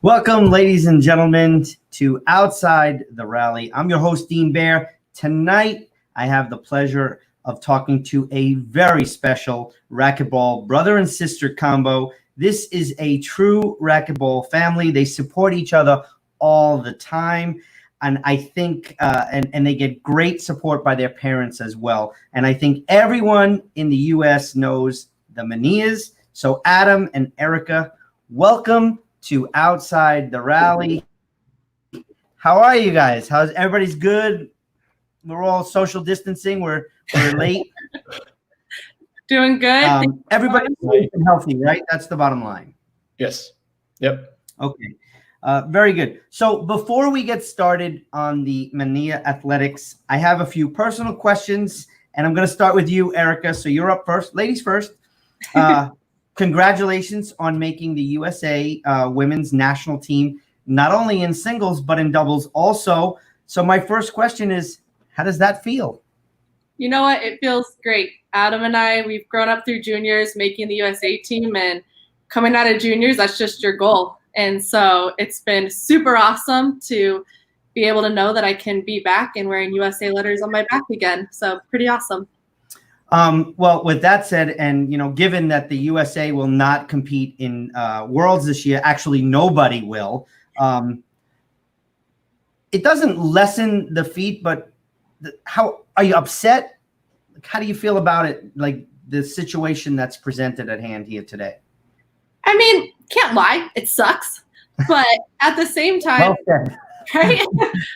Welcome, ladies and gentlemen, to Outside the Rally. I'm your host, Dean Baer. Tonight, I have the pleasure of talking to a very special racquetball brother and sister combo. This is a true racquetball family. They support each other all the time. And I think, and they get great support by their parents as well. And I think everyone in the U.S. knows the Manillas. So Adam and Erika, welcome to Outside the Rally. How are you guys? How's everybody's good? We're all social distancing. We're late. Doing good. Everybody's safe and healthy, right? That's the bottom line. Yes. Yep. Okay. Very good. So before we get started on the Manilla athletics, I have a few personal questions, and I'm going to start with you, Erika. So you're up first. Ladies first. Congratulations on making the USA women's national team, not only in singles, but in doubles also. So my first question is, how does that feel? You know what? It feels great. Adam and I, we've grown up through juniors, making the USA team, and coming out of juniors, that's just your goal. And so it's been super awesome to be able to know that I can be back and wearing USA letters on my back again. So pretty awesome. Well, with that said, and given that the USA will not compete in Worlds this year, actually nobody will. It doesn't lessen the feat, but how are you upset? How do you feel about it? Like the situation that's presented at hand here today. I mean, can't lie, it sucks, but at the same time. Okay. Right?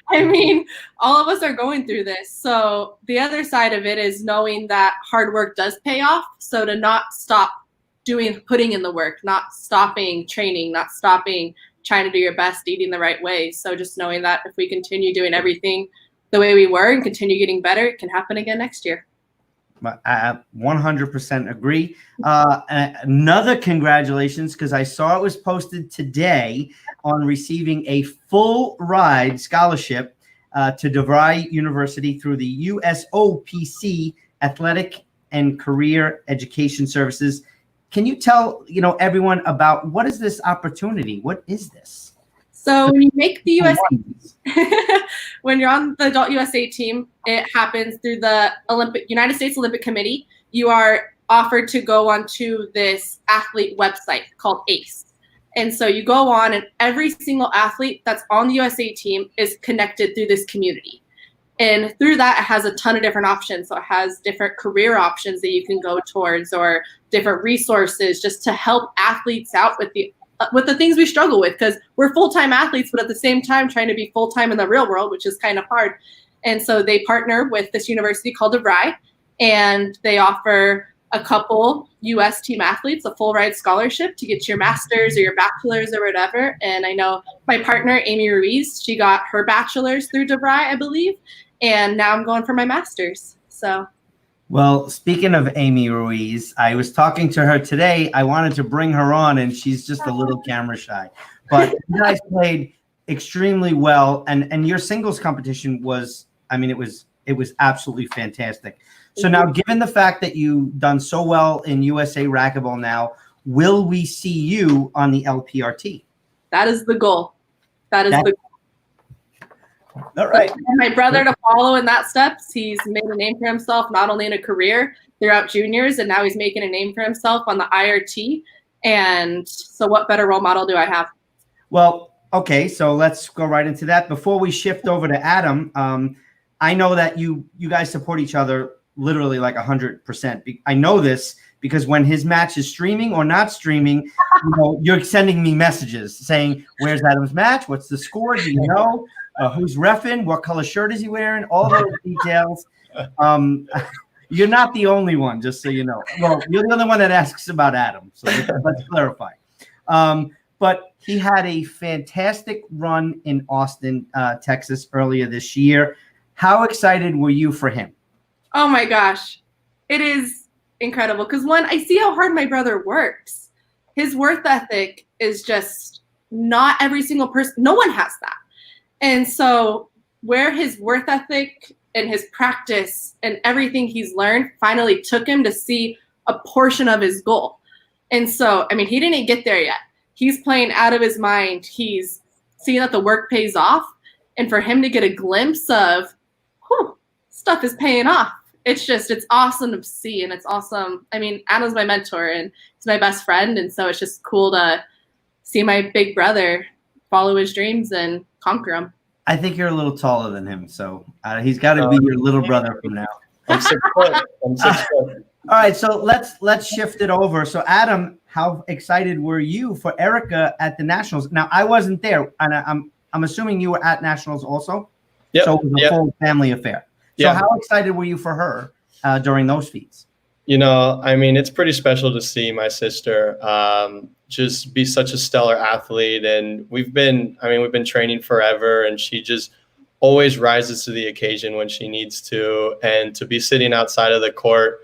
I mean, all of us are going through this. So the other side of it is knowing that hard work does pay off. So to not stop putting in the work, not stopping training, not stopping trying to do your best, eating the right way. So just knowing that if we continue doing everything the way we were and continue getting better, it can happen again next year. I 100% agree. Another congratulations, because I saw it was posted today on receiving a full ride scholarship to DeVry University through the USOPC Athletic and Career Education Services. Can you tell everyone about what is this opportunity? What is this? So when you make the USA, when you're on the adult USA team, it happens through the United States Olympic Committee. You are offered to go onto this athlete website called ACE. And so you go on, and every single athlete that's on the USA team is connected through this community. And through that, it has a ton of different options. So it has different career options that you can go towards, or different resources just to help athletes out with the things we struggle with, because we're full-time athletes, but at the same time trying to be full-time in the real world, which is kind of hard. And so they partner with this university called DeVry, and they offer a couple U.S. team athletes a full ride scholarship to get your master's or your bachelor's or whatever. And I know my partner, Amy Ruiz, she got her bachelor's through DeVry, I believe, and now I'm going for my master's. So. Well, speaking of Amy Ruiz, I was talking to her today. I wanted to bring her on, and she's just a little camera shy. But you guys played extremely well, and your singles competition was, it was absolutely fantastic. So now, given the fact that you've done so well in USA Racquetball now, will we see you on the LPRT? That is the goal. That is the goal. All right. And my brother to follow in that steps. He's made a name for himself, not only in a career throughout juniors, and now he's making a name for himself on the IRT. And so what better role model do I have? Well, okay, so let's go right into that. Before we shift over to Adam, I know that you guys support each other literally like 100%. I know this because when his match is streaming or not streaming, you're sending me messages saying, where's Adam's match? What's the score? Do you know? Who's reffing? What color shirt is he wearing? All those details. You're not the only one, just so you know. Well, you're the only one that asks about Adam, so let's clarify. But he had a fantastic run in Austin, Texas earlier this year. How excited were you for him? Oh my gosh. It is incredible because one, I see how hard my brother works. His work ethic is just not every single person. No one has that. And so where his work ethic and his practice and everything he's learned finally took him to see a portion of his goal. And so, he didn't get there yet. he's playing out of his mind. He's seeing that the work pays off. And for him to get a glimpse of, whew, stuff is paying off. It's awesome to see. And it's awesome. I mean, Adam's my mentor and he's my best friend. And so it's just cool to see my big brother follow his dreams and conquer them. I think you're a little taller than him. So he's got to be your little brother from now. I'm 6 foot. I'm 6 foot. All right, so let's shift it over. So, Adam, how excited were you for Erika at the Nationals? Now, I wasn't there, and I'm assuming you were at Nationals also. Yep. So it was a full family affair. So, Yeah. how excited were you for her during those feats? You know, I mean, it's pretty special to see my sister just be such a stellar athlete, and we've been training forever, and she just always rises to the occasion when she needs to, and to be sitting outside of the court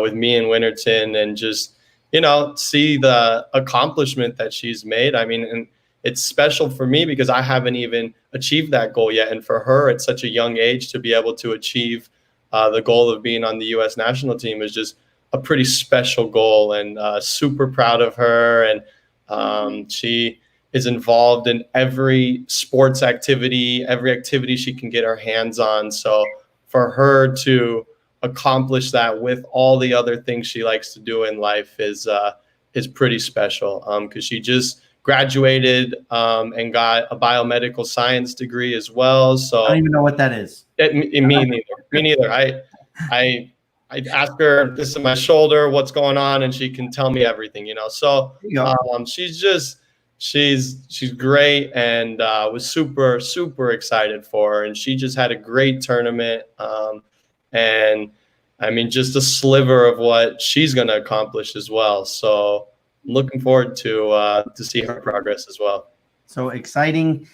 with me in Winterton and just, you know, see the accomplishment that she's made. I mean, and it's special for me because I haven't even achieved that goal yet. And for her at such a young age to be able to achieve the goal of being on the U.S. national team is just a pretty special goal, and super proud of her. And she is involved in every sports activity, every activity she can get her hands on. So for her to accomplish that with all the other things she likes to do in life is pretty special, because she just graduated and got a biomedical science degree as well. So I don't even know what that is. Me neither. I ask her, this is my shoulder, what's going on, and she can tell me everything, you know. So she's great, and was super excited for her, and she just had a great tournament. And I mean, just a sliver of what she's going to accomplish as well. So I'm looking forward to see her progress as well. So exciting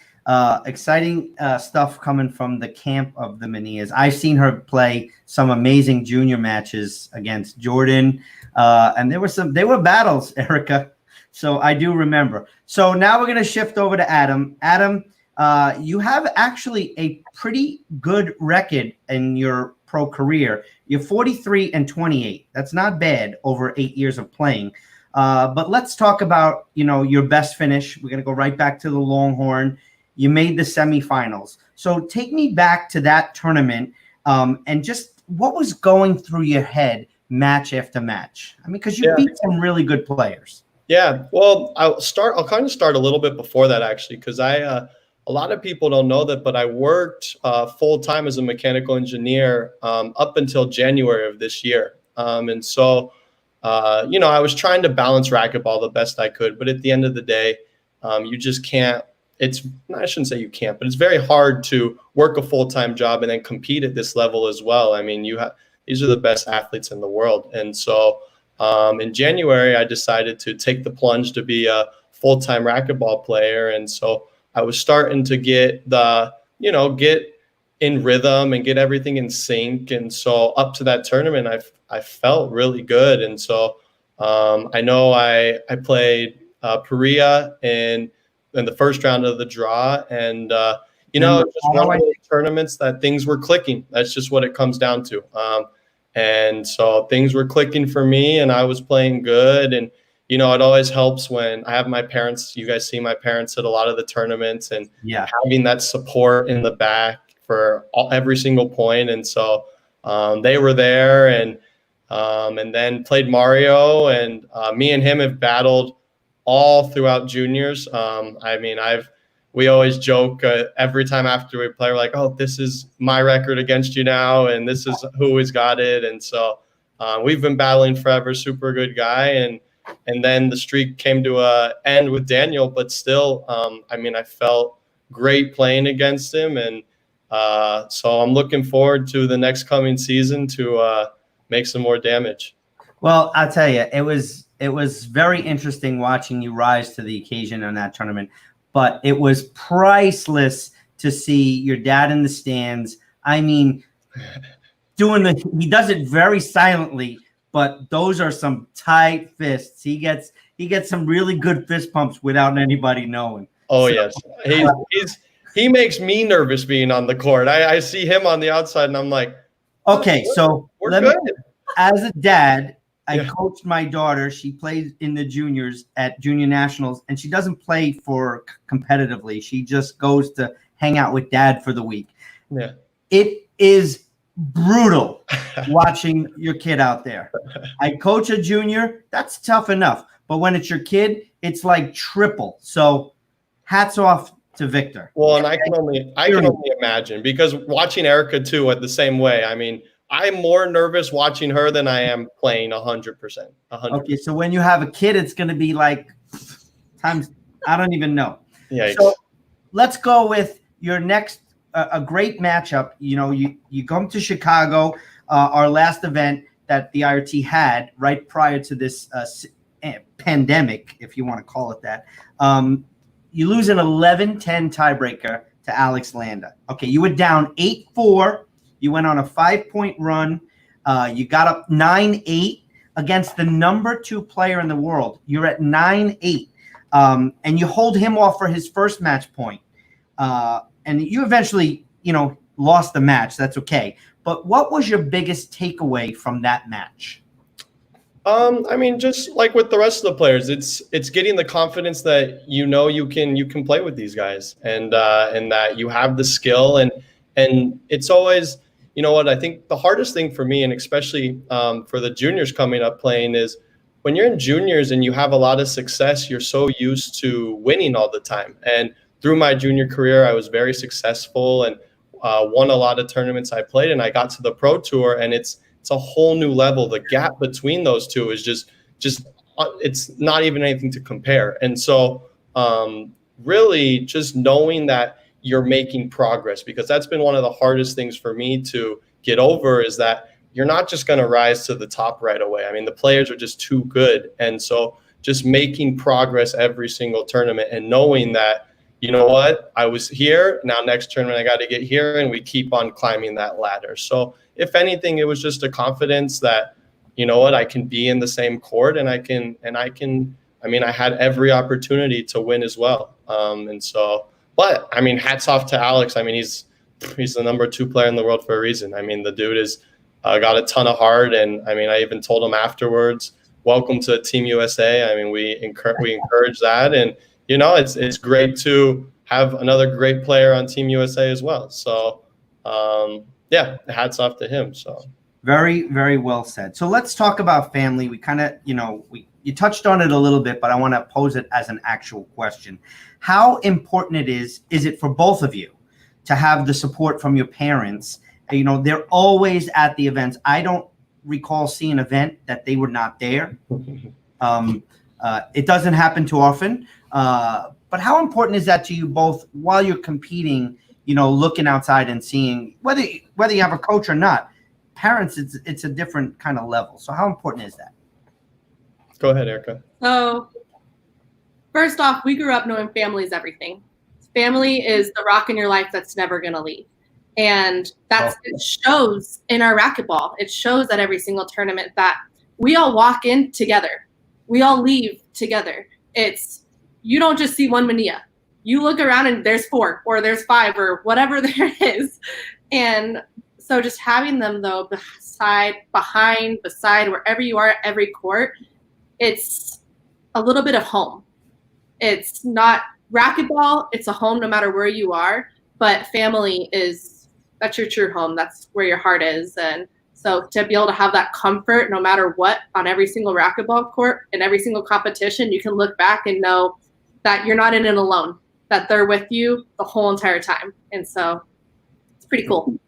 stuff coming from the camp of the Manillas. I've seen her play some amazing junior matches against Jordan, and they were battles, Erika. So I do remember. So now we're going to shift over to Adam. Adam, you have actually a pretty good record in your pro career. You're 43-28. That's not bad over 8 years of playing. But let's talk about, you know, your best finish. We're going to go right back to the Longhorn. You made the semifinals. So take me back to that tournament, and just what was going through your head match after match? I mean, because you beat some really good players. Yeah, well, I'll kind of start a little bit before that, actually, because a lot of people don't know that, but I worked full-time as a mechanical engineer up until January of this year. And so, you know, I was trying to balance racquetball the best I could, but at the end of the day, you just can't. I shouldn't say you can't, but it's very hard to work a full-time job and then compete at this level as well. I mean, these are the best athletes in the world. And so in January, I decided to take the plunge to be a full-time racquetball player. And so I was starting to get in rhythm and get everything in sync. And so up to that tournament, I felt really good. And so I know I played Perea in the first round of the draw, and you know, just one of those tournaments that things were clicking. That's just what it comes down to. And so things were clicking for me, and I was playing good. And you know, it always helps when I have my parents. You guys see my parents at a lot of the tournaments, and having that support in the back for every single point. And so they were there, and then played Mario, and me and him have battled all throughout juniors. I mean, we always joke every time after we play, we're like, oh, this is my record against you now, and this is who has got it. And so we've been battling forever. Super good guy. And then the streak came to an end with Daniel, but still, I mean, I felt great playing against him. And so I'm looking forward to the next coming season to make some more damage. Well, I'll tell you, it was very interesting watching you rise to the occasion in that tournament, but it was priceless to see your dad in the stands. I mean, he does it very silently, but those are some tight fists. He gets some really good fist pumps without anybody knowing. Oh, yes. He makes me nervous being on the court. I see him on the outside, and I'm like, okay, so we're good. As a dad, I coached my daughter. She plays in the juniors at junior nationals, and she doesn't play for competitively. She just goes to hang out with dad for the week. Yeah. It is brutal watching your kid out there. I coach a junior. That's tough enough. But when it's your kid, it's like triple. So hats off to Victor. Well, and I can only imagine, because watching Erika too at the same way. I mean, I'm more nervous watching her than I am playing 100%. Okay, so when you have a kid, it's going to be like times, I don't even know. Yeah. So let's go with your next, a great matchup. You know, you come to Chicago, our last event that the IRT had right prior to this pandemic, if you want to call it that. You lose an 11-10 tiebreaker to Alex Landa. Okay, you were down 8-4. You went on a 5-point run. You got up 9-8 against the number 2 player in the world. You're at 9-8, and you hold him off for his first match point. And you eventually, lost the match. That's okay. But what was your biggest takeaway from that match? I mean, just like with the rest of the players, it's getting the confidence that you can play with these guys, and that you have the skill, and it's always, I think the hardest thing for me, and especially for the juniors coming up playing, is when you're in juniors and you have a lot of success, you're so used to winning all the time. And through my junior career, I was very successful and won a lot of tournaments I played, and I got to the pro tour, and it's a whole new level. The gap between those two is just it's not even anything to compare. And so really just knowing that you're making progress, because that's been one of the hardest things for me to get over, is that you're not just going to rise to the top right away. I mean, the players are just too good. And so just making progress every single tournament and knowing that, you know what, I was here, now next tournament I got to get here, and we keep on climbing that ladder. So if anything, it was just a confidence that, you know what, I can be in the same court, and I had every opportunity to win as well. But I mean, hats off to Alex. I mean, he's the number 2 player in the world for a reason. I mean, the dude is got a ton of heart, and I mean, I even told him afterwards, welcome to Team USA. I mean, we encourage that, and it's great to have another great player on Team USA as well. So hats off to him. So very, very well said. So let's talk about family. We kind of, you touched on it a little bit, but I want to pose it as an actual question. How important is it for both of you to have the support from your parents? They're always at the events. I don't recall seeing an event that they were not there. It doesn't happen too often. But how important is that to you both while you're competing, looking outside and seeing whether you have a coach or not? Parents, it's a different kind of level. So how important is that? Go ahead, Erika. So first off, we grew up knowing family is everything. Family is the rock in your life that's never going to leave. And it shows in our racquetball. It shows at every single tournament that we all walk in together. We all leave together. You don't just see one Manilla. You look around and there's 4 or there's 5 or whatever there is. And so just having them, though, beside, wherever you are at every court, it's a little bit of home. It's not racquetball. It's a home no matter where you are. But family that's your true home. That's where your heart is. And so to be able to have that comfort no matter what on every single racquetball court in every single competition, you can look back and know that you're not in it alone, that they're with you the whole entire time. And so it's pretty cool.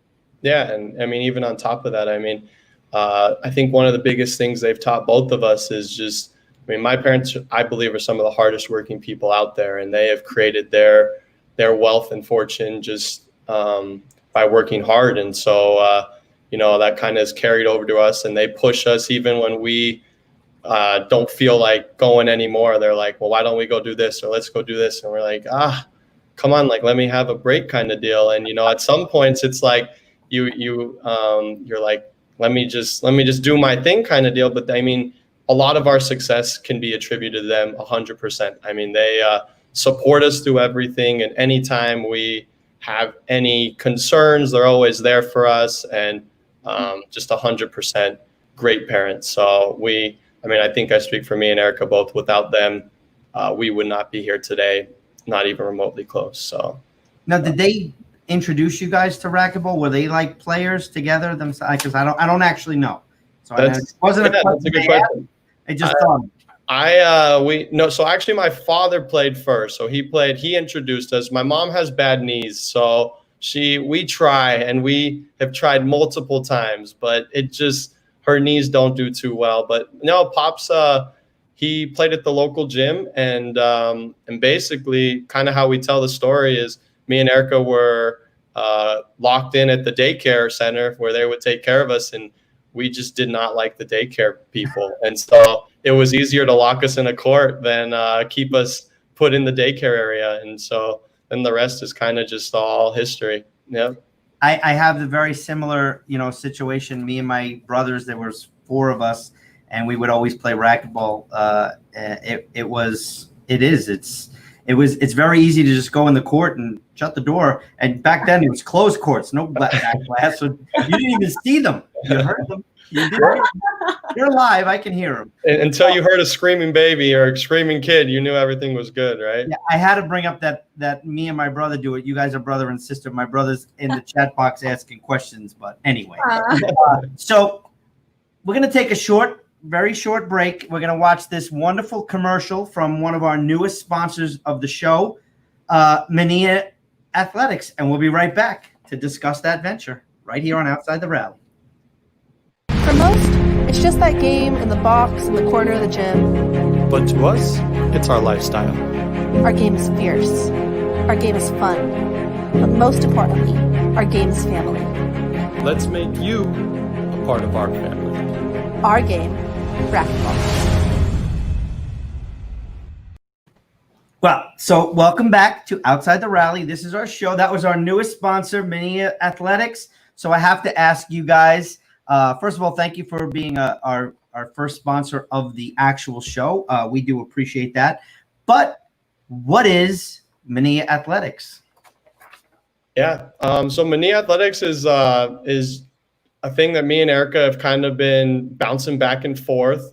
Yeah. And I mean, even on top of that, I mean, I think one of the biggest things they've taught both of us is just, I mean, my parents, I believe, are some of the hardest working people out there, and they have created their wealth and fortune just by working hard. And so, that kind of is carried over to us, and they push us even when we don't feel like going anymore. They're like, well, why don't we go do this, or let's go do this? And we're like, come on, like, let me have a break kind of deal. And, at some points it's like you're like, let me just do my thing kind of deal. But I mean, a lot of our success can be attributed to them 100%. I mean, they support us through everything, and anytime we have any concerns, they're always there for us, and just 100%. great parents. So I think I speak for me and Erika both. Without them, we would not be here today, not even remotely close. So now, did they introduce you guys to racquetball? Were they like players together themselves? Because I don't actually know. So that's a good question. I just thought. So actually my father played first. So he introduced us. My mom has bad knees. So we try, and we have tried multiple times, but her knees don't do too well. But no, Pops, he played at the local gym, and basically kind of how we tell the story is me and Erika were locked in at the daycare center where they would take care of us, and we just did not like the daycare people. And so it was easier to lock us in a court than keep us put in the daycare area. And so then the rest is kind of just all history. Yeah. I have the very similar, situation. Me and my brothers, there was 4 of us, and we would always play racquetball. It's very easy to just go in the court and shut the door. And back then it was closed courts, no back glass. So you didn't even see them. You heard them. They're live. I can hear them. Until you heard a screaming baby or a screaming kid, you knew everything was good, right? Yeah, I had to bring up that me and my brother do it. You guys are brother and sister. My brother's in the chat box asking questions. But anyway, so we're going to take a very short break. We're going to watch this wonderful commercial from one of our newest sponsors of the show, Manilla Athletics. And we'll be right back to discuss that venture right here on Outside the Rally. For most, it's just that game in the box in the corner of the gym. But to us, it's our lifestyle. Our game is fierce. Our game is fun. But most importantly, our game is family. Let's make you a part of our family. Our game, racquetball. Well, so welcome back to Outside the Rally. This is our show. That was our newest sponsor, Manilla Athletics. So I have to ask you guys, first of all, thank you for being our first sponsor of the actual show. We do appreciate that. But what is Manilla Athletics? Yeah, so Manilla Athletics is a thing that me and Erika have kind of been bouncing back and forth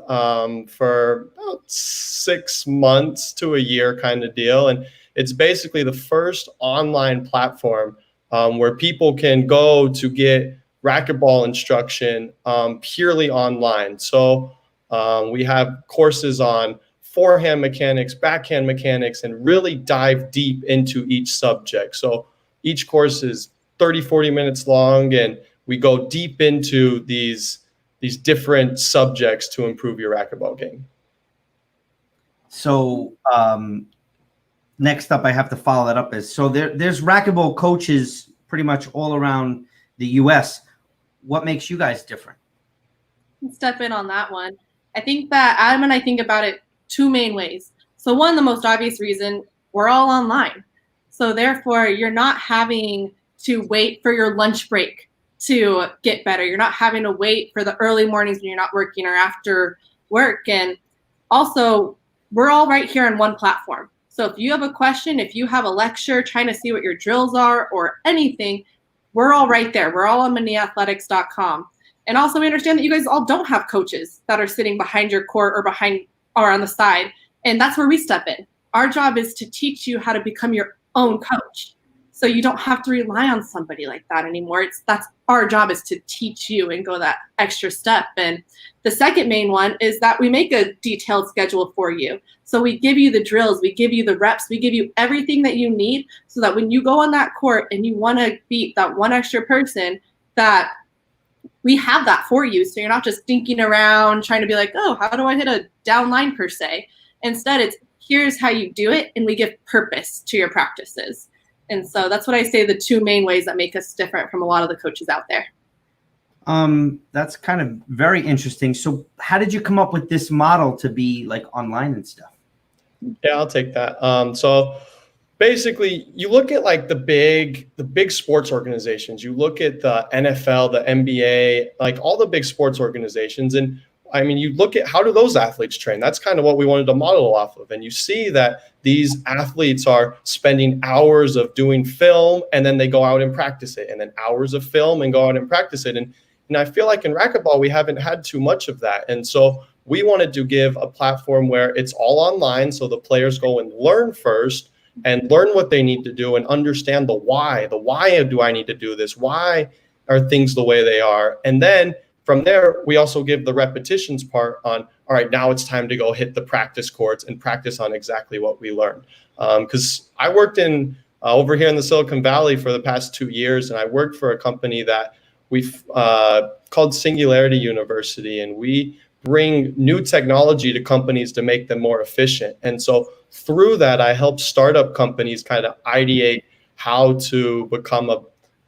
for about 6 months to a year kind of deal. And it's basically the first online platform where people can go to get racquetball instruction purely online. So we have courses on forehand mechanics, backhand mechanics, and really dive deep into each subject. So each course is 30, 40 minutes long, and we go deep into these different subjects to improve your racquetball game. So next up, I have to follow that up. So there's racquetball coaches pretty much all around the U.S. What makes you guys different? Step in on that one. I think that Adam and I think about it 2 main ways. So one, the most obvious reason, we're all online. So therefore, you're not having to wait for your lunch break to get better. You're not having to wait for the early mornings when you're not working or after work. And also, we're all right here on one platform. So if you have a question, if you have a lecture, trying to see what your drills are or anything, we're all right there. We're all on maniathletics.com. And also we understand that you guys all don't have coaches that are sitting behind your court or on the side. And that's where we step in. Our job is to teach you how to become your own coach. So you don't have to rely on somebody like that anymore. That's our job, is to teach you and go that extra step. And the second main one is that we make a detailed schedule for you. So we give you the drills, we give you the reps, we give you everything that you need so that when you go on that court and you want to beat that one extra person, that we have that for you. So you're not just thinking around trying to be like, oh, how do I hit a down line per se? Instead, it's here's how you do it, and we give purpose to your practices. And so that's what I say, the 2 main ways that make us different from a lot of the coaches out there. That's kind of very interesting. So how did you come up with this model to be like online and stuff? Yeah, I'll take that. So basically, you look at like the big sports organizations. You look at the NFL, the NBA, like all the big sports organizations. And I mean, you look at how do those athletes train? That's kind of what we wanted to model off of. And you see that these athletes are spending hours of doing film, and then they go out and practice it, and then hours of film and go out and practice it. And And I feel like in racquetball, we haven't had too much of that. And so we wanted to give a platform where it's all online. So the players go and learn first and learn what they need to do and understand the why. The why do I need to do this? Why are things the way they are? And then from there, we also give the repetitions part on, all right, now it's time to go hit the practice courts and practice on exactly what we learned. Because I worked in over here in the Silicon Valley for the past 2 years, and I worked for a company that we've called Singularity University, and we bring new technology to companies to make them more efficient. And so through that, I help startup companies kind of ideate how to become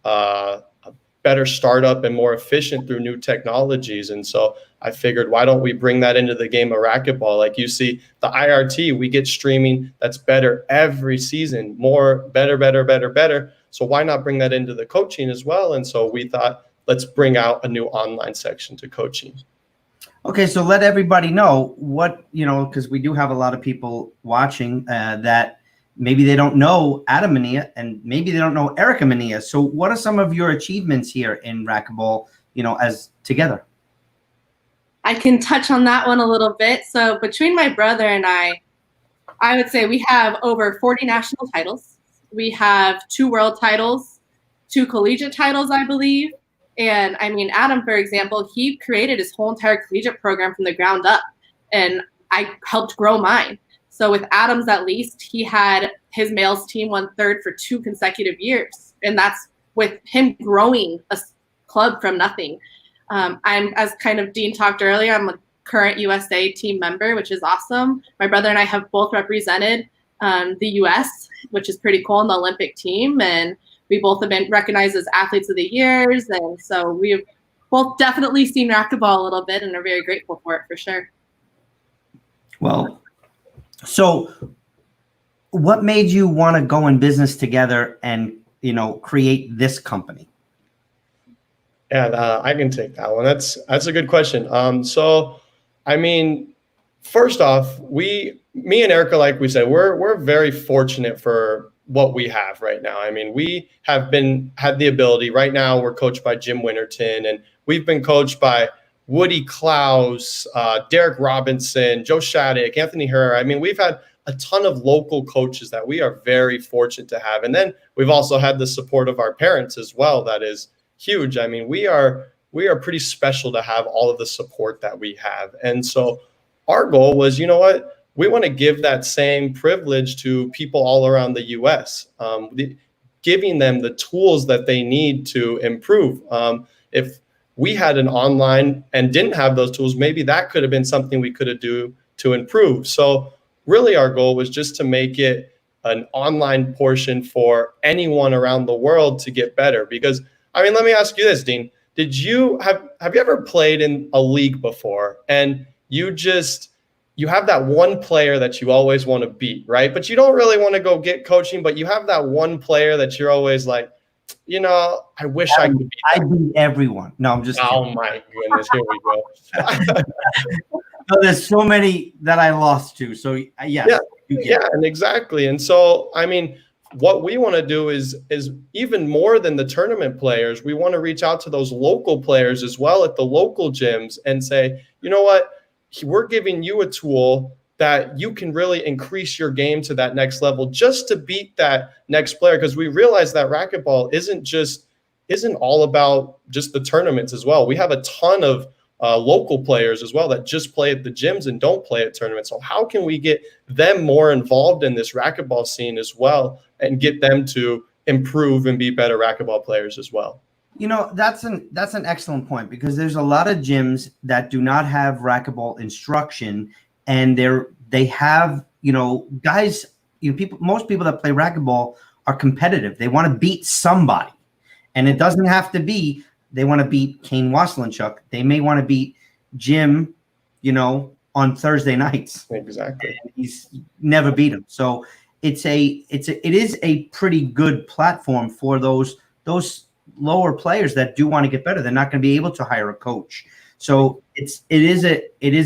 a better startup and more efficient through new technologies. And so I figured, why don't we bring that into the game of racquetball? Like you see the IRT, we get streaming that's better every season, more, better. So why not bring that into the coaching as well? And so we thought, let's bring out a new online section to coaching. Okay, so let everybody know what, because we do have a lot of people watching that maybe they don't know Adam Manilla and maybe they don't know Erika Manilla. So what are some of your achievements here in racquetball, as together? I can touch on that one a little bit. So between my brother and I would say we have over 40 national titles. We have 2 world titles, 2 collegiate titles, I believe. And I mean, Adam, for example, he created his whole entire collegiate program from the ground up, and I helped grow mine. So with Adam's, at least, he had his males team won 3rd for 2 consecutive years. And that's with him growing a club from nothing. I'm, as kind of Dean talked earlier, I'm a current USA team member, which is awesome. My brother and I have both represented the US, which is pretty cool, in the Olympic team. And we both have been recognized as athletes of the years. And so we've both definitely seen racquetball a little bit and are very grateful for it, for sure. Well, so what made you want to go in business together and, create this company? Yeah, I can take that one. That's a good question. So, I mean, first off, me and Erika, like we said, we're very fortunate for what we have right now. I mean, we have had the ability. Right now, we're coached by Jim Winterton, and we've been coached by Woody Klaus, Derek Robinson, Joe Shattuck, Anthony Herrera. I mean, we've had a ton of local coaches that we are very fortunate to have. And then we've also had the support of our parents as well. That is huge. I mean, we are pretty special to have all of the support that we have. And so our goal was, you know what, we want to give that same privilege to people all around the US, giving them the tools that they need to improve. If we had an online and didn't have those tools, maybe that could have been something we could have do to improve. So really our goal was just to make it an online portion for anyone around the world to get better. Because, I mean, let me ask you this, Dean. Have you ever played in a league before and you have that one player that you always want to beat, right? But you don't really want to go get coaching, but you have that one player that you're always like, I wish I could beat that. I beat everyone. No, I'm just kidding. Oh my goodness, here we go. No, there's so many that I lost to. So yes. Yeah, and exactly. And so, I mean, what we want to do is even more than the tournament players, we want to reach out to those local players as well at the local gyms and say, you know what, we're giving you a tool that you can really increase your game to that next level just to beat that next player. Because we realize that racquetball isn't all about just the tournaments as well. We have a ton of local players as well that just play at the gyms and don't play at tournaments. So how can we get them more involved in this racquetball scene as well and get them to improve and be better racquetball players as well? That's an excellent point, because there's a lot of gyms that do not have racquetball instruction, and they have, guys, most people that play racquetball are competitive. They want to beat somebody, and it doesn't have to be they want to beat Kane Waslinchuk. They may want to beat Jim, on Thursday nights. Exactly. And he's never beat him. So it is a pretty good platform for those lower players that do want to get better. They're not going to be able to hire a coach. So it is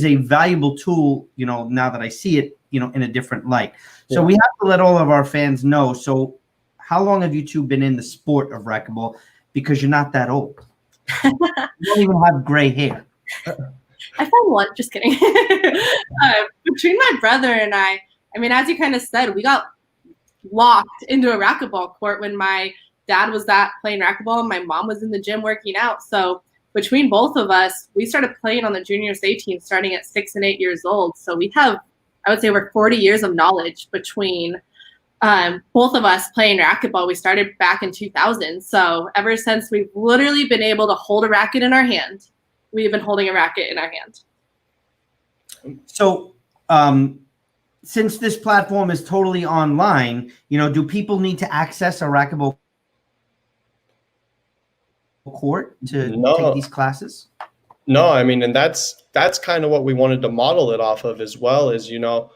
a valuable tool, now that I see it, in a different light. So we have to let all of our fans know. So how long have you two been in the sport of racquetball? Because you're not that old. You don't even have gray hair. I found one. Just kidding. Between my brother and I mean, as you kind of said, we got locked into a racquetball court when my dad was playing racquetball and my mom was in the gym working out. So between both of us, we started playing on the junior USA team starting at 6 and 8 years old. So we have, I would say, over 40 years of knowledge between both of us playing racquetball. We started back in 2000. So ever since we've literally been able to hold a racket in our hand, we've been holding a racket in our hand. So since this platform is totally online, do people need to access a racquetball court to take these classes? No, I mean, and that's kind of what we wanted to model it off of as well. Is the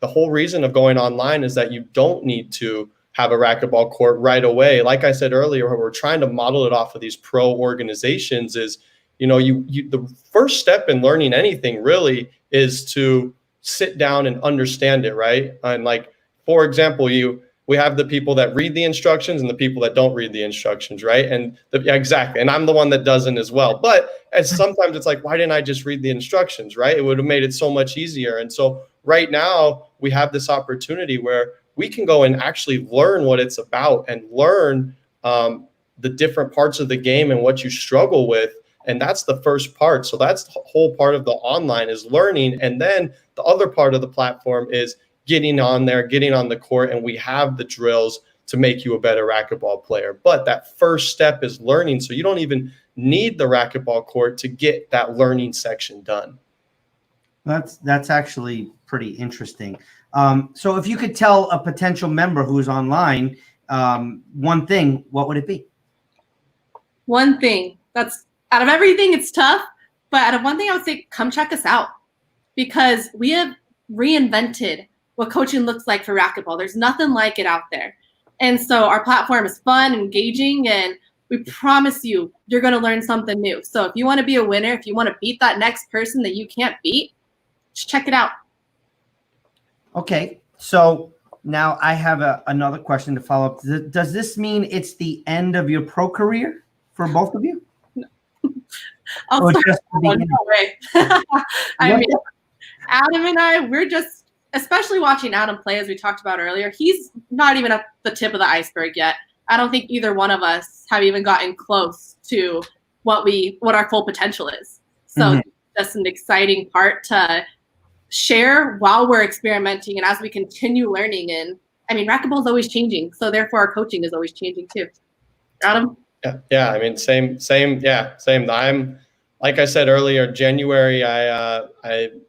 whole reason of going online is that you don't need to have a racquetball court right away. Like I said earlier, we're trying to model it off of these pro organizations. Is the first step in learning anything really is to sit down and understand it, right? And like, for example, we have the people that read the instructions and the people that don't read the instructions, right? And exactly. And I'm the one that doesn't as well. But sometimes it's like, why didn't I just read the instructions, right? It would have made it so much easier. And so right now we have this opportunity where we can go and actually learn what it's about and learn the different parts of the game and what you struggle with. And that's the first part. So that's the whole part of the online is learning. And then the other part of the platform is getting on there, getting on the court, and we have the drills to make you a better racquetball player. But that first step is learning. So you don't even need the racquetball court to get that learning section done. That's actually pretty interesting. So if you could tell a potential member who's online one thing, what would it be? One thing. That's out of everything, it's tough. But out of one thing, I would say, come check us out, because we have reinvented what coaching looks like for racquetball. There's nothing like it out there. And so our platform is fun, engaging, and we promise you're going to learn something new. So if you want to be a winner, if you want to beat that next person that you can't beat, just check it out. Okay. So now I have another question to follow up. Does this mean it's the end of your pro career for both of you? No. I'll start one way. I mean, Adam and I, we're just, especially watching Adam play, as we talked about earlier, he's not even at the tip of the iceberg yet. I don't think either one of us have even gotten close to what our full potential is. So that's an exciting part to share while we're experimenting and as we continue learning. And I mean, racquetball is always changing, so therefore our coaching is always changing too. Adam? Yeah. I mean, same. I'm, like I said earlier, January, I'm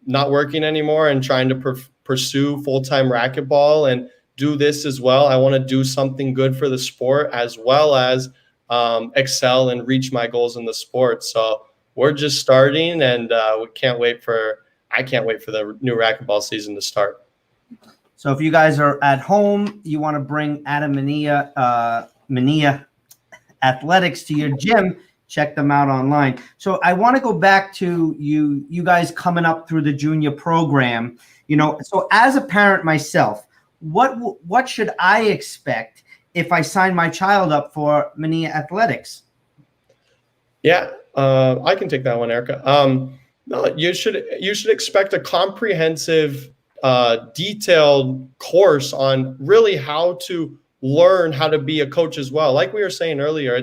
not working anymore and trying to pursue full-time racquetball and do this as well. I want to do something good for the sport as well as excel and reach my goals in the sport. So we're just starting, and I can't wait for the new racquetball season to start. So if you guys are at home, you want to bring Adam Manilla Athletics to your gym, check them out online. So I want to go back to you guys coming up through the junior program. So as a parent myself, what should I expect if I sign my child up for Manilla Athletics? Yeah, I can take that one, Erika. No, you should expect a comprehensive, detailed course on really how to learn how to be a coach as well. Like we were saying earlier,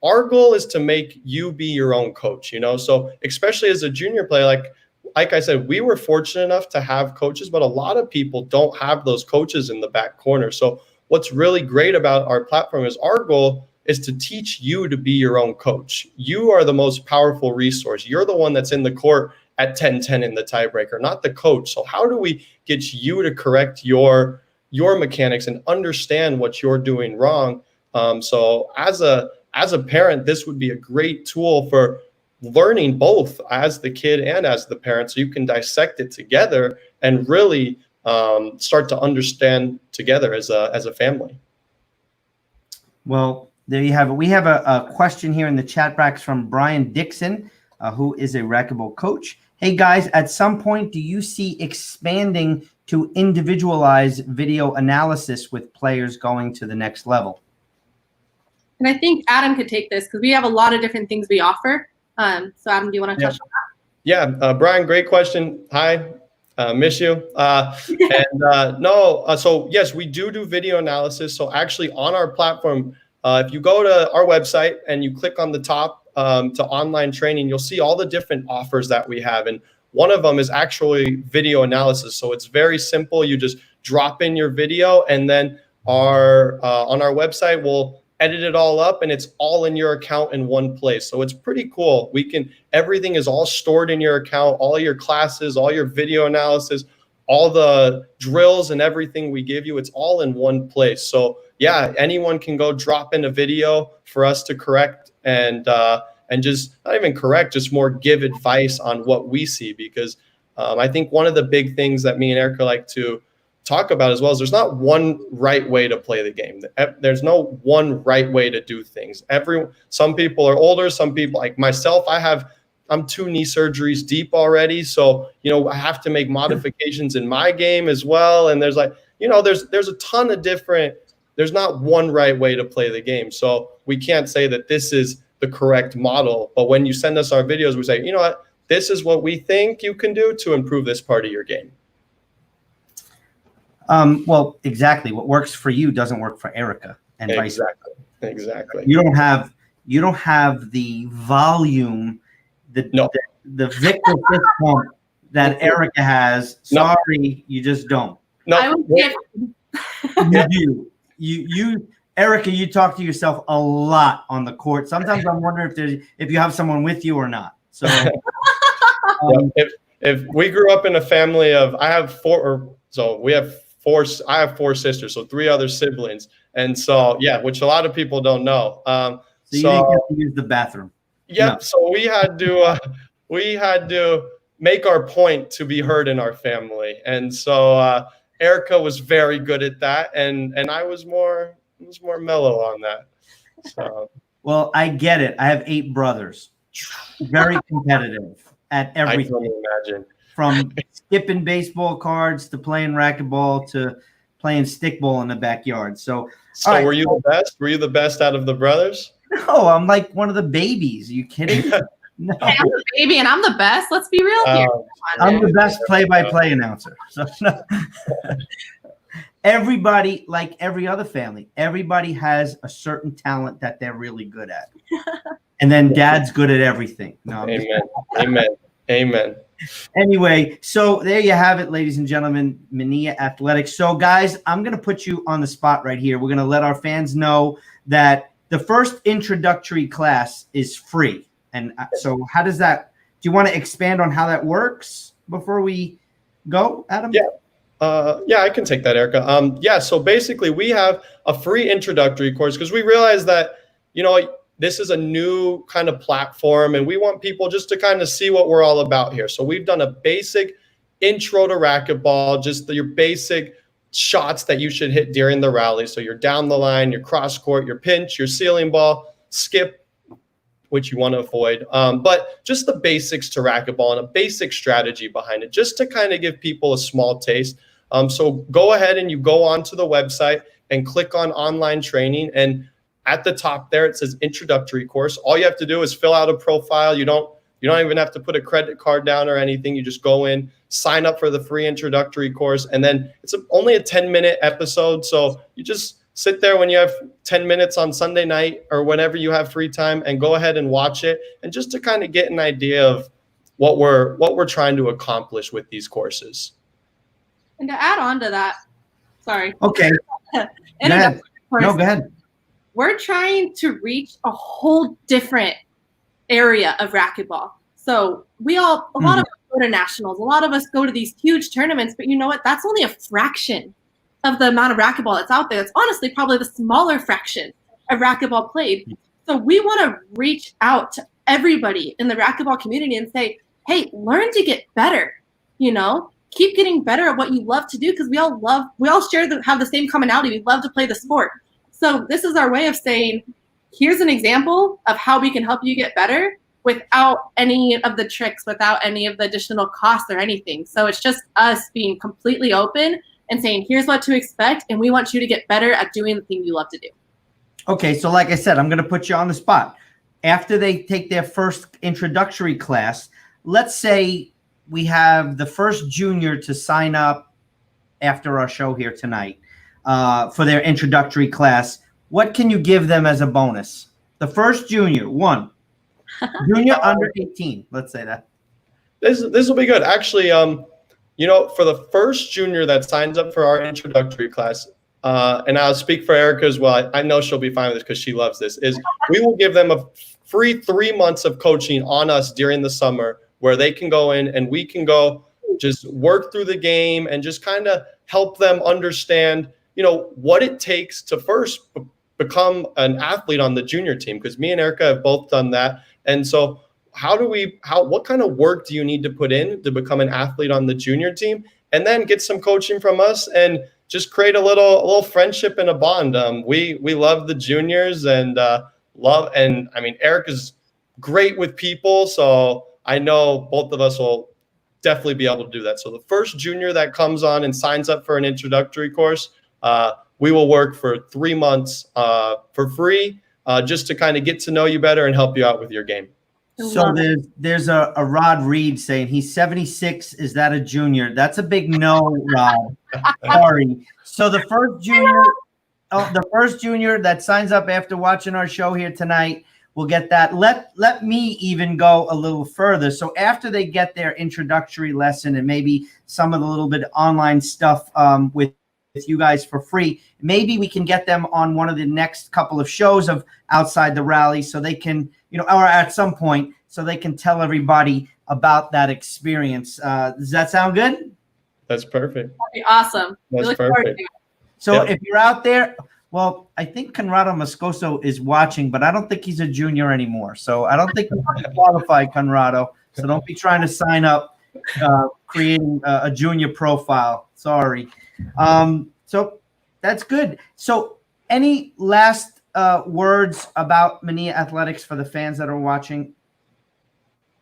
our goal is to make you be your own coach. So especially as a junior player, like I said, we were fortunate enough to have coaches, but a lot of people don't have those coaches in the back corner. So what's really great about our platform is our goal is to teach you to be your own coach. You are the most powerful resource. You're the one that's in the court at 10-10 in the tiebreaker, not the coach. So how do we get you to correct your mechanics and understand what you're doing wrong? So as a parent, this would be a great tool for learning both as the kid and as the parent, so you can dissect it together and really start to understand together as a family. Well, there you have it. We have a question here in the chat box from Brian Dixon, who is a racquetball coach. Hey guys, at some point, do you see expanding to individualized video analysis with players going to the next level? And I think Adam could take this because we have a lot of different things we offer. So Adam, do you want to touch on that? Yeah, Brian, great question. Hi, miss you. So yes, we do video analysis. So actually on our platform, if you go to our website and you click on the top to online training, you'll see all the different offers that we have. And one of them is actually video analysis. So it's very simple. You just drop in your video, and then on our website, we'll edit it all up, and it's all in your account in one place. So it's pretty cool. Everything is all stored in your account, all your classes, all your video analysis, all the drills and everything we give you, it's all in one place. So yeah, anyone can go drop in a video for us to correct and just not even correct, just more give advice on what we see. Because I think one of the big things that me and Erika like to talk about as well is there's not one right way to play the game. There's no one right way to do things. Some people are older, some people like myself, I'm 2 knee surgeries deep already. So, I have to make modifications in my game as well. And there's there's a ton of there's not one right way to play the game. So we can't say that this is the correct model, but when you send us our videos, we say, what, this is what we think you can do to improve this part of your game. Well, exactly. What works for you doesn't work for Erika, and vice versa. Exactly. You don't have the volume, the Victor fist pump that Erika has. Sorry, you just don't. No, you do. You Erika, you talk to yourself a lot on the court. Sometimes I'm wondering if you have someone with you or not. So, if we grew up in a family of, I have 4 sisters, so 3 other siblings, and so which a lot of people don't know. So you didn't get to use the bathroom. Yeah, No. So we had to make our point to be heard in our family, and so Erika was very good at that, and I was more mellow on that. So. Well, I get it. I have 8 brothers, very competitive at everything. I can imagine. From skipping baseball cards to playing racquetball to playing stickball in the backyard. So right. Were you the best? Were you the best out of the brothers? No, I'm like one of the babies. Are you kidding? No. Hey, I'm the baby and I'm the best. Let's be real here. I'm the best play-by-play announcer. So no. Everybody, like every other family, everybody has a certain talent that they're really good at. And then dad's good at everything. No, Amen. Anyway, so there you have it, ladies and gentlemen, Manilla Athletics. So, guys, I'm going to put you on the spot right here. We're going to let our fans know that the first introductory class is free. And so how does that – do you want to expand on how that works before we go, Adam? Yeah, I can take that, Erika. So basically we have a free introductory course because we realize that, this is a new kind of platform, and we want people just to kind of see what we're all about here. So we've done a basic intro to racquetball, just your basic shots that you should hit during the rally. So you're down the line, your cross court, your pinch, your ceiling ball, skip, which you want to avoid. But just the basics to racquetball and a basic strategy behind it, just to kind of give people a small taste. So go ahead and you go onto the website and click on online training, and at the top there, it says introductory course. All you have to do is fill out a profile. You don't even have to put a credit card down or anything. You just go in, sign up for the free introductory course, and then it's only a 10-minute episode. So you just sit there when you have 10 minutes on Sunday night or whenever you have free time and go ahead and watch it. And just to kind of get an idea of what we're trying to accomplish with these courses. And to add on to that, sorry. Okay. Go ahead. We're trying to reach a whole different area of racquetball. So a lot of us go to nationals. A lot of us go to these huge tournaments, but you know what? That's only a fraction of the amount of racquetball that's out there. It's honestly probably the smaller fraction of racquetball played. So we want to reach out to everybody in the racquetball community and say, hey, learn to get better, keep getting better at what you love to do, because we all have the same commonality. We love to play the sport. So this is our way of saying, here's an example of how we can help you get better without any of the tricks, without any of the additional costs or anything. So it's just us being completely open and saying, here's what to expect, and we want you to get better at doing the thing you love to do. Okay, so like I said, I'm going to put you on the spot. After they take their first introductory class, let's say we have the first junior to sign up after our show here tonight for their introductory class. What can you give them as a bonus? The first junior, one. Junior under 18, let's say that. This will be good. Actually, for the first junior that signs up for our introductory class, and I'll speak for Erika as well. I know she'll be fine with this because she loves this, is we will give them a free 3 months of coaching on us during the summer where they can go in and we can go just work through the game and just kind of help them understand, what it takes to first become an athlete on the junior team. Because me and Erika have both done that. And so what kind of work do you need to put in to become an athlete on the junior team? And then get some coaching from us and just create a little friendship and a bond. We love the juniors and Erika's great with people. So I know both of us will definitely be able to do that. So the first junior that comes on and signs up for an introductory course, we will work for 3 months for free, just to kind of get to know you better and help you out with your game. So there's a Rod Reed saying he's 76. Is that a junior? That's a big no, Rod. Sorry. So the first junior that signs up after watching our show here tonight will get that. Let me even go a little further. So after they get their introductory lesson and maybe some of the little bit of online stuff with you guys for free, maybe we can get them on one of the next couple of shows of Outside the Rally so they can, or at some point, so they can tell everybody about that experience. Does that sound good? That's perfect. That'd be awesome. That's perfect. So if you're out there, well, I think Conrado Moscoso is watching, but I don't think he's a junior anymore. So I don't think you qualify, Conrado. So don't be trying to sign up, creating a junior profile. Sorry. So that's good. So any last words about Manilla Athletics for the fans that are watching?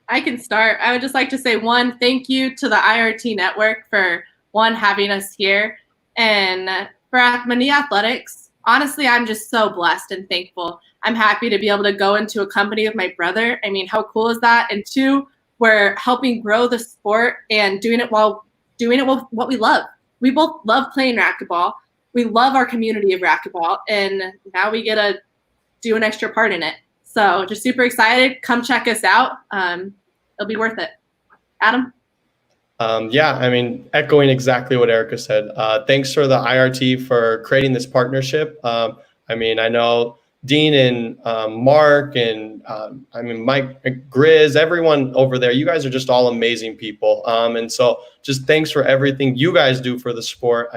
I can start. I would just like to say, one, thank you to the IRT network for having us here. And for Manilla Athletics, honestly, I'm just so blessed and thankful. I'm happy to be able to go into a company with my brother. I mean, how cool is that? And two, we're helping grow the sport and doing it with what we love. We both love playing racquetball. We love our community of racquetball, and now we get to do an extra part in it. So just super excited. Come check us out. It'll be worth it. Adam? Echoing exactly what Erika said. Thanks for the IRT for creating this partnership. I know Dean and Mark and Mike, Grizz, everyone over there, you guys are just all amazing people. And so just thanks for everything you guys do for the sport.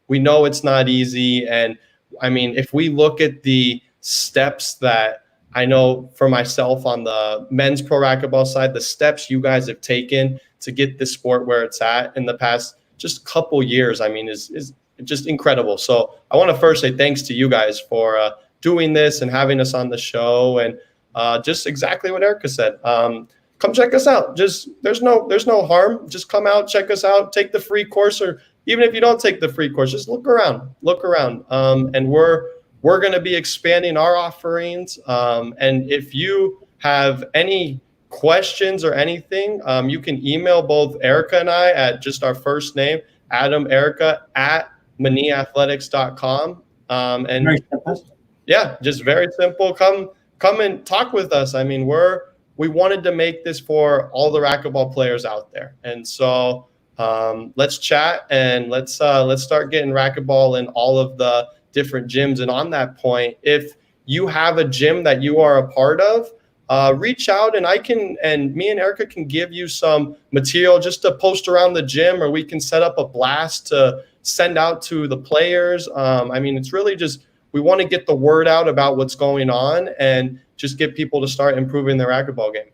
We know it's not easy. And if we look at the steps that I know for myself on the men's pro racquetball side, the steps you guys have taken to get this sport where it's at in the past just couple years, is just incredible. So I want to first say thanks to you guys for doing this and having us on the show, and just exactly what Erika said. Come check us out. Just there's no harm. Just come out, check us out, take the free course, or even if you don't take the free course, just look around. And we're going to be expanding our offerings. And if you have any questions or anything, you can email both Erika and I at just our first name, Adam, Erika, at maniathletics.com. And Very simple. Yeah, just very simple. Come and talk with us. We wanted to make this for all the racquetball players out there. And so let's chat and let's start getting racquetball in all of the different gyms. And on that point, if you have a gym that you are a part of, reach out and me and Erika can give you some material just to post around the gym, or we can set up a blast to send out to the players. It's really just, we want to get the word out about what's going on and just get people to start improving their racquetball game.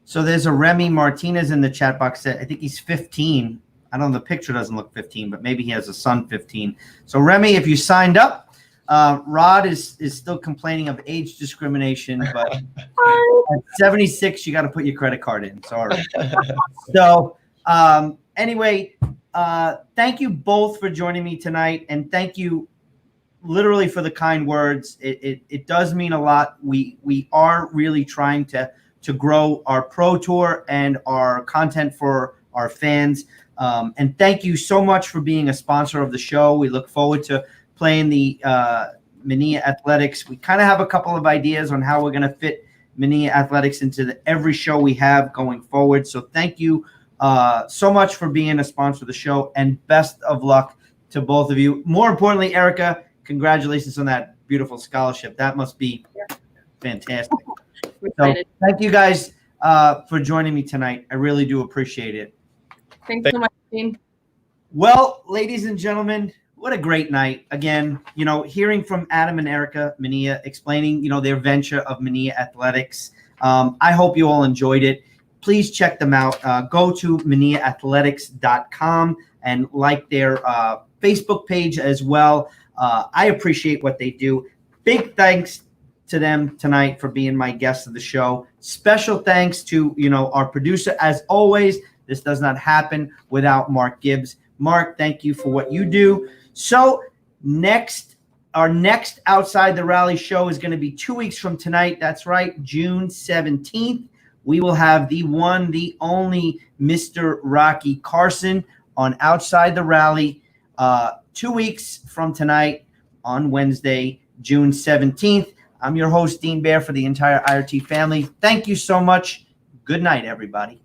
So there's a Remy Martinez in the chat box. I think he's 15. I don't know, the picture doesn't look 15, but maybe he has a son 15. So Remy, if you signed up, Rod is still complaining of age discrimination, but at 76, you got to put your credit card in. Sorry. So anyway, thank you both for joining me tonight. And thank you, literally for the kind words. It does mean a lot. We are really trying to grow our pro tour and our content for our fans. And thank you so much for being a sponsor of the show. We look forward to playing the Manilla Athletics. We kind of have a couple of ideas on how we're going to fit Manilla Athletics into every show we have going forward. So thank you so much for being a sponsor of the show, and best of luck to both of you. More importantly, Erika, congratulations on that beautiful scholarship. That must be fantastic. So thank you guys for joining me tonight. I really do appreciate it. Thanks so much, Dean. Well, ladies and gentlemen, what a great night. Again, hearing from Adam and Erika Manilla explaining, their venture of Manilla Athletics. I hope you all enjoyed it. Please check them out. Go to manillaathletics.com and like their Facebook page as well. I appreciate what they do. Big thanks to them tonight for being my guest of the show. Special thanks to, our producer. As always, this does not happen without Mark Gibbs. Mark, thank you for what you do. So our next Outside the Rally show is going to be 2 weeks from tonight. That's right, June 17th. We will have the one, the only Mr. Rocky Carson on Outside the Rally 2 weeks from tonight on Wednesday, June 17th. I'm your host, Dean Baer, for the entire IRT family. Thank you so much. Good night, everybody.